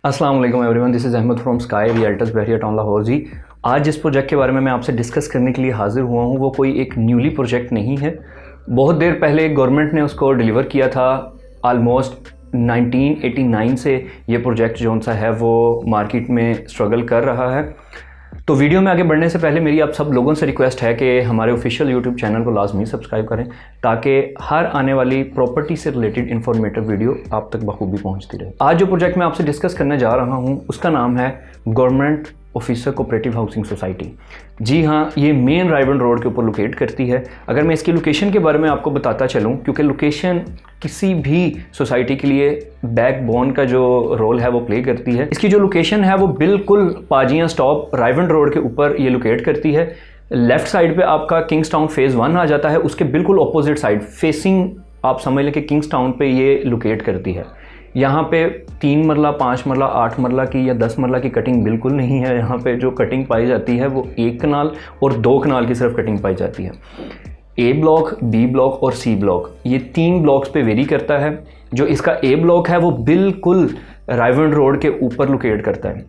अस्सलाम वालेकुम everyone, this is Ahmed from Sky Realtors Bahria Town Lahore ji. आज जिस प्रोजेक्ट के बारे में मैं आपसे डिस्कस करने के लिए हाज़िर हुआ हूँ वो कोई एक न्यूली प्रोजेक्ट नहीं है। बहुत देर पहले गवर्नमेंट ने उसको डिलीवर किया था। आलमोस्ट 1989 से ये प्रोजेक्ट जो सा है वो मार्केट में स्ट्रगल कर रहा है। तो वीडियो में आगे बढ़ने से पहले मेरी आप सब लोगों से रिक्वेस्ट है कि हमारे ऑफिशियल यूट्यूब चैनल को लाजमी सब्सक्राइब करें ताकि हर आने वाली प्रॉपर्टी से रिलेटेड इन्फॉर्मेटिव वीडियो आप तक बखूबी पहुंचती रहे। आज जो प्रोजेक्ट मैं आपसे डिस्कस करने जा रहा हूं उसका नाम है government officer cooperative housing society. जी हाँ, ये मेन रायवन रोड के ऊपर लोकेट करती है। अगर मैं इसकी लोकेशन के बारे में आपको बताता चलूँ, क्योंकि लोकेशन किसी भी सोसाइटी के लिए बैकबोन का जो रोल है वो प्ले करती है। इसकी जो लोकेशन है वो बिल्कुल पाजियाँ स्टॉप रायवन रोड के ऊपर ये लोकेट करती है। लेफ़्ट साइड पे आपका किंग्स टाउन फेज़ 1 आ जाता है, उसके बिल्कुल अपोजिट साइड फेसिंग आप समझ लें कि किंग्स टाउन पे ये लोकेट करती है। यहाँ पे 3 मरला, 5 मरला, 8 मरला की या 10 मरला की कटिंग बिल्कुल नहीं है। यहाँ पे जो कटिंग पाई जाती है वो 1 कनाल और 2 कनाल की सिर्फ कटिंग पाई जाती है। ए ब्लॉक, बी ब्लॉक और सी ब्लॉक, ये 3 ब्लॉक्स पे वेरी करता है। जो इसका ए ब्लॉक है वो बिल्कुल रायवन रोड के ऊपर लोकेट करता है,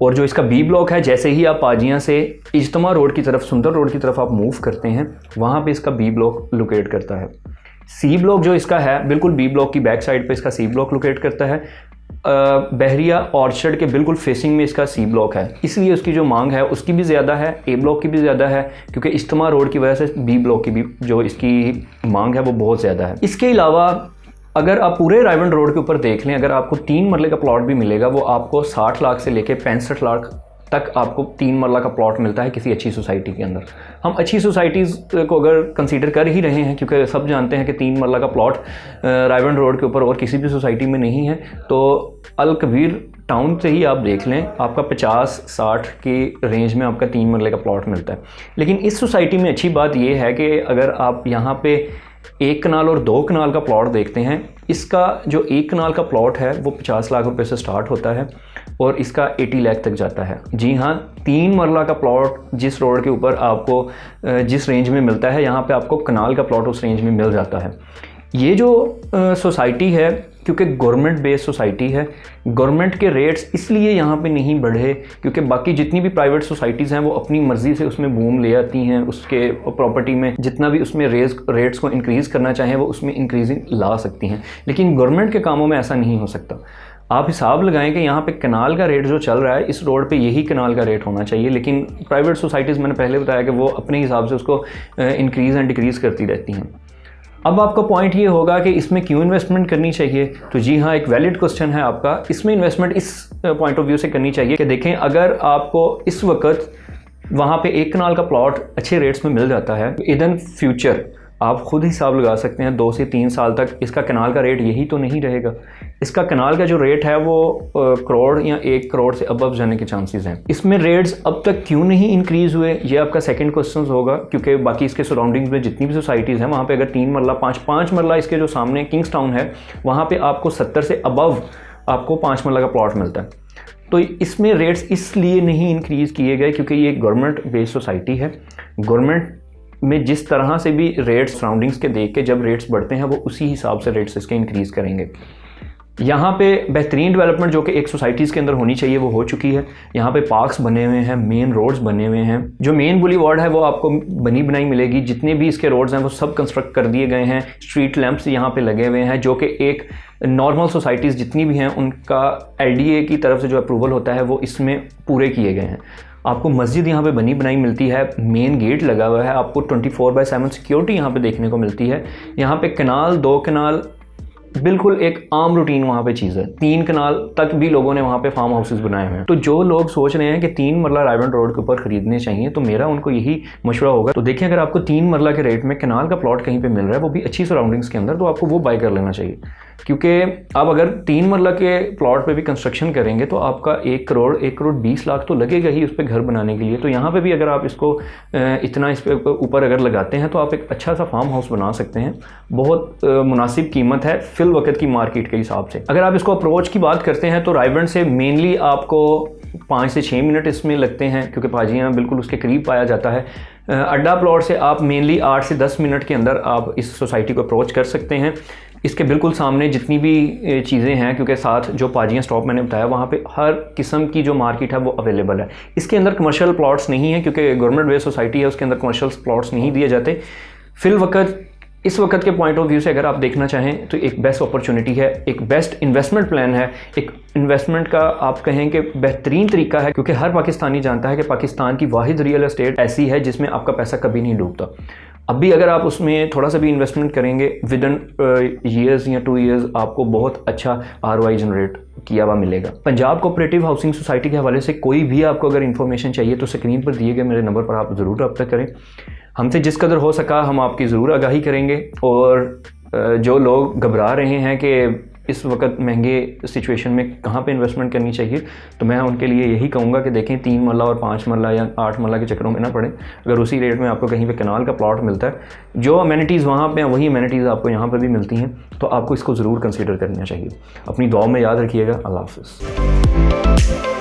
और जो इसका बी ब्लॉक है, जैसे ही आप पाजियाँ से इज्तिमा रोड की तरफ, सुंदर रोड की तरफ आप मूव करते हैं, वहाँ पे इसका बी ब्लॉक लोकेट करता है। सी ब्लॉक जो इसका है बिल्कुल बी ब्लॉक की बैक साइड पे इसका सी ब्लॉक लोकेट करता है। बहरिया ऑर्चर्ड के बिल्कुल फेसिंग में इसका सी ब्लॉक है, इसलिए उसकी जो मांग है उसकी भी ज़्यादा है, ए ब्लॉक की भी ज़्यादा है, क्योंकि इज्तिमा रोड की वजह से बी ब्लॉक की भी जो इसकी मांग है वो बहुत ज़्यादा है। इसके अलावा अगर आप पूरे रायवन रोड के ऊपर देख लें, अगर आपको 3 मरले का प्लॉट भी मिलेगा वो आपको 60 लाख से लेके 65 लाख तक आपको 3 मरला का प्लॉट मिलता है किसी अच्छी सोसाइटी के अंदर। हम अच्छी सोसाइटीज़ को अगर कंसीडर कर ही रहे हैं, क्योंकि सब जानते हैं कि 3 मरला का प्लॉट रायवन रोड के ऊपर और किसी भी सोसाइटी में नहीं है, तो अल कबीर टाउन से ही आप देख लें, आपका 50-60 की रेंज में आपका 3 मरले का प्लॉट मिलता है। लेकिन इस सोसाइटी में अच्छी बात यह है कि अगर आप यहाँ पे 1 कनाल और 2 कनाल का प्लॉट देखते हैं, इसका जो 1 कनाल का प्लॉट है वो 50 लाख रुपए से स्टार्ट होता है और इसका 80 लाख तक जाता है। जी हाँ, 3 मरला का प्लॉट जिस रोड के ऊपर आपको जिस रेंज में मिलता है, यहाँ पे आपको कनाल का प्लॉट उस रेंज में मिल जाता है। ये जो सोसाइटी है, क्योंकि गवर्नमेंट बेस्ड सोसाइटी है, गवर्नमेंट के रेट्स इसलिए यहाँ पे नहीं बढ़े क्योंकि बाकी जितनी भी प्राइवेट सोसाइटीज़ हैं वो अपनी मर्ज़ी से उसमें बूम ले आती हैं, उसके प्रॉपर्टी में जितना भी उसमें रेट्स को इंक्रीज़ करना चाहें वो उसमें इंक्रीजिंग ला सकती हैं। लेकिन गवर्नमेंट के कामों में ऐसा नहीं हो सकता। आप हिसाब लगाएं कि यहाँ पे कनाल का रेट जो चल रहा है, इस रोड पे यही कनाल का रेट होना चाहिए, लेकिन प्राइवेट सोसाइटीज़, मैंने पहले बताया कि वो अपने हिसाब से उसको इंक्रीज़ एंड डिक्रीज़ करती रहती हैं। अब आपका पॉइंट ये होगा कि इसमें क्यों इन्वेस्टमेंट करनी चाहिए, तो जी हाँ, एक वैलिड क्वेश्चन है आपका। इसमें इन्वेस्टमेंट इस पॉइंट ऑफ व्यू से करनी चाहिए कि देखें, अगर आपको इस वक्त वहाँ पे 1 कनाल का प्लॉट अच्छे रेट्स में मिल जाता है, इन फ्यूचर आप खुद हिसाब लगा सकते हैं 2 से 3 साल तक इसका कनाल का रेट यही तो नहीं रहेगा। इसका कनाल का जो रेट है वो करोड़ या 1 करोड़ से अबव जाने के चांसेस हैं। इसमें रेट्स अब तक क्यों नहीं इंक्रीज़ हुए, ये आपका सेकंड क्वेश्चन होगा, क्योंकि बाकी इसके सराउंडिंग्स में जितनी भी सोसाइटीज़ हैं वहाँ पे अगर 3 मरला, 5 मरला, इसके जो सामने किंग्स टाउन है वहाँ पे आपको 70 से अबव आपको 5 मरला का प्लॉट मिलता है। तो इसमें रेट्स इसलिए नहीं इंक्रीज़ किए गए क्योंकि ये गवर्नमेंट बेस्ड सोसाइटी है। गवर्नमेंट में जिस तरह से भी रेट्स सराउंडिंग्स के देख के जब रेट्स बढ़ते हैं वो उसी हिसाब से रेट्स इसके इंक्रीज़ करेंगे। यहाँ पे बेहतरीन डेवलपमेंट जो कि एक सोसाइटीज़ के अंदर होनी चाहिए वो हो चुकी है। यहाँ पे पार्क्स बने हुए हैं, मेन रोड्स बने हुए हैं, जो मेन बुलीवार्ड है वो आपको बनी बनाई मिलेगी। जितने भी इसके रोड्स हैं वो सब कंस्ट्रक्ट कर दिए गए हैं। स्ट्रीट लैंप्स यहाँ पे लगे हुए हैं, जो कि एक नॉर्मल सोसाइटीज़ जितनी भी हैं उनका LDA की तरफ से जो अप्रूवल होता है वो इसमें पूरे किए गए हैं। आपको मस्जिद यहाँ पे बनी बनाई मिलती है, मेन गेट लगा हुआ है, आपको 24/7 सिक्योरिटी यहाँ पे देखने को मिलती है। यहाँ पे कनाल, 2 कनाल बिल्कुल एक आम रूटीन वहाँ पे चीज़ है। 3 कनाल तक भी लोगों ने वहाँ पे फार्म हाउसेस बनाए हुए हैं। तो जो लोग सोच रहे हैं कि 3 मरला रायवन रोड के ऊपर खरीदने चाहिए, तो मेरा उनको यही मशवरा होगा, तो देखिए, अगर आपको 3 मरला के रेट में कनाल का प्लॉट कहीं पे मिल रहा है, वो भी अच्छी सराउंडिंग्स के अंदर, तो आपको वो बाय कर लेना चाहिए। क्योंकि आप अगर 3 मरला के प्लॉट पे भी कंस्ट्रक्शन करेंगे तो आपका 1 करोड़ 20 लाख तो लगेगा ही उस पर घर बनाने के लिए। तो यहाँ पे भी अगर आप इसको इतना इस पे ऊपर अगर लगाते हैं तो आप एक अच्छा सा फार्म हाउस बना सकते हैं। बहुत मुनासिब कीमत है फिल वक्त की मार्केट के हिसाब से। अगर आप इसको अप्रोच की बात करते हैं तो रायवन से मेनली आपको 5 से 6 मिनट इसमें लगते हैं, क्योंकि पाजियाँ बिल्कुल उसके करीब पाया जाता है। अड्डा प्लॉट से आप मेनली 8 से 10 मिनट के अंदर आप इस सोसाइटी को अप्रोच कर सकते हैं। इसके बिल्कुल सामने जितनी भी चीज़ें हैं, क्योंकि साथ जो पाजियाँ स्टॉप मैंने बताया वहाँ पे हर किस्म की जो मार्केट है वो अवेलेबल है। इसके अंदर कमर्शियल प्लॉट्स नहीं है, क्योंकि गवर्नमेंट बेस्ड सोसाइटी है, उसके अंदर कमर्शियल प्लॉट्स नहीं दिए जाते। फिल वक्त इस वक्त के पॉइंट ऑफ व्यू से अगर आप देखना चाहें तो एक बेस्ट अपॉर्चुनिटी है, एक बेस्ट इन्वेस्टमेंट प्लान है, एक इन्वेस्टमेंट का आप कहें कि बेहतरीन तरीका है, क्योंकि हर पाकिस्तानी जानता है कि पाकिस्तान की वाहिद रियल एस्टेट ऐसी है जिसमें आपका पैसा कभी नहीं डूबता। अब भी अगर आप उसमें थोड़ा सा भी इन्वेस्टमेंट करेंगे विद इन ईयर्स या 2 ईयर्स आपको बहुत अच्छा ROI जनरेट किया हुआ मिलेगा। पंजाब कोऑपरेटिव हाउसिंग सोसाइटी के हवाले से कोई भी आपको अगर इन्फॉर्मेशन चाहिए तो स्क्रीन पर दिए गए मेरे नंबर पर आप ज़रूर रब्ता करें। हमसे जिस कदर हो सका हम आपकी ज़रूर आगाही करेंगे। और जो लोग घबरा रहे हैं कि इस वक्त महंगे सिचुएशन में कहाँ पे इन्वेस्टमेंट करनी चाहिए, तो मैं उनके लिए यही कहूँगा कि देखें 3 मरला और 5 मरला या 8 मरला के चक्करों में ना पड़े। अगर उसी रेट में आपको कहीं पे कनाल का प्लॉट मिलता है, जो अमेनिटीज़ वहाँ पे हैं वही अमेनिटीज़ आपको यहाँ पर भी मिलती हैं, तो आपको इसको ज़रूर कंसिडर करना चाहिए। अपनी दुआ में याद रखिएगा। अल्लाह हाफ़िज़।